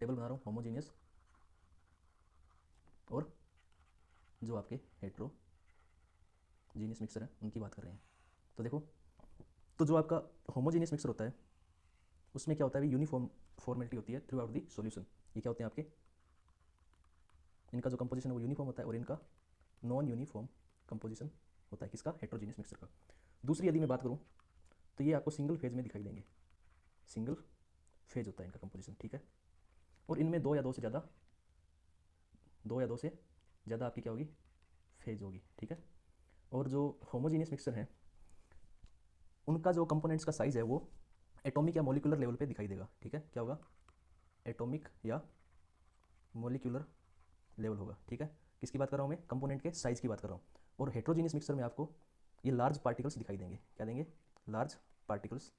Table बना रहा हूँ होमोजीनियस और जो आपके हेट्रोजीनियस मिक्सर हैं उनकी बात कर रहे हैं। तो देखो, तो जो आपका होमोजीनियस मिक्सर होता है उसमें क्या होता है, यूनिफॉर्म फॉर्मेलिटी होती है थ्रू आउट दी सॉल्यूशन। ये क्या होते हैं आपके, इनका जो कंपोजिशन है वो यूनिफॉर्म होता है और इनका नॉन यूनिफॉर्म कंपोजिशन होता है किसका, हेट्रोजीनियस मिक्सर का। दूसरी यदि मैं बात करूँ तो ये आपको सिंगल फेज में दिखाई देंगे, सिंगल फेज होता है इनका कंपोजिशन, ठीक है। और इनमें दो या दो से ज़्यादा आपकी क्या होगी, फेज होगी, ठीक है। और जो होमोजीनियस मिक्सर हैं उनका जो कंपोनेंट्स का साइज़ है वो एटॉमिक या मोलिकुलर लेवल पे दिखाई देगा, ठीक है। क्या होगा, एटॉमिक या मोलिकुलर लेवल होगा, ठीक है। किसकी बात कर रहा हूँ मैं, कंपोनेंट के साइज़ की बात कर रहा हूँ। और हेट्रोजीनियस मिक्सर में आपको ये लार्ज पार्टिकल्स दिखाई देंगे, क्या देंगे, लार्ज पार्टिकल्स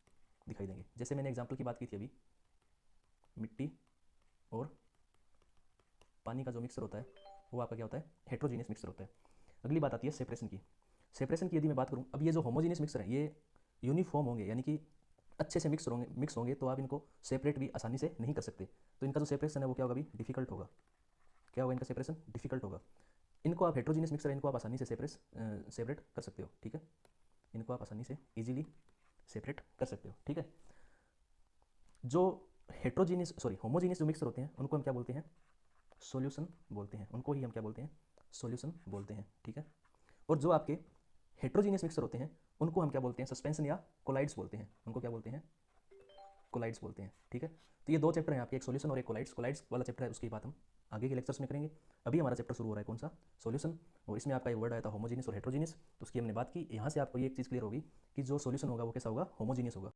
दिखाई देंगे। जैसे मैंने एग्जांपल की बात की थी अभी, मिट्टी और पानी का जो मिक्सर होता है वो आपका क्या होता है, हेट्रोजीनियस मिक्सर होता है। अगली बात आती है सेपरेशन की। सेपरेशन की यदि मैं बात करूँ, अब ये जो होमोजीनियस मिक्सर है ये यूनिफॉर्म होंगे, यानी कि अच्छे से मिक्स होंगे तो आप इनको सेपरेट भी आसानी से नहीं कर सकते। तो इनका जो सेपरेशन है वो क्या होगा, अभी डिफिकल्ट होगा। क्या होगा, इनका सेपरेशन डिफिकल्ट होगा। इनको आप हेट्रोजीनियस मिक्सर है, इनको आप आसानी से सेपरेट कर सकते हो, ठीक है। इनको आप आसानी से इजीली सेपरेट कर सकते हो, ठीक है। जो होमोजीनियस जो मिक्सर होते हैं उनको हम क्या बोलते हैं, सॉल्यूशन बोलते हैं। उनको ही हम क्या बोलते हैं, सॉल्यूशन बोलते हैं, ठीक है। और जो आपके हेट्रोजीनियस मिक्सर होते हैं उनको हम क्या बोलते हैं, सस्पेंशन या कोलाइड्स बोलते हैं। उनको क्या बोलते हैं, कोलाइड्स बोलते हैं, ठीक है। तो ये दो चैप्टर हैं आपके, एक सॉल्यूशन और एक कोलाइड्स। कोलाइड्स वाला चैप्टर है, उसकी बात हम आगे के लेक्चर्स में करेंगे। अभी हमारा चैप्टर शुरू हो रहा है कौन सा, सॉल्यूशन। और इसमें आपका एक वर्ड आया था होमोजीनियस और हेट्रोजीनियस, तो उसकी हमने बात की। यहाँ से आपको ये एक चीज़ क्लियर होगी कि जो सॉल्यूशन होगा वो कैसा होगा, होमोजीनियस होगा।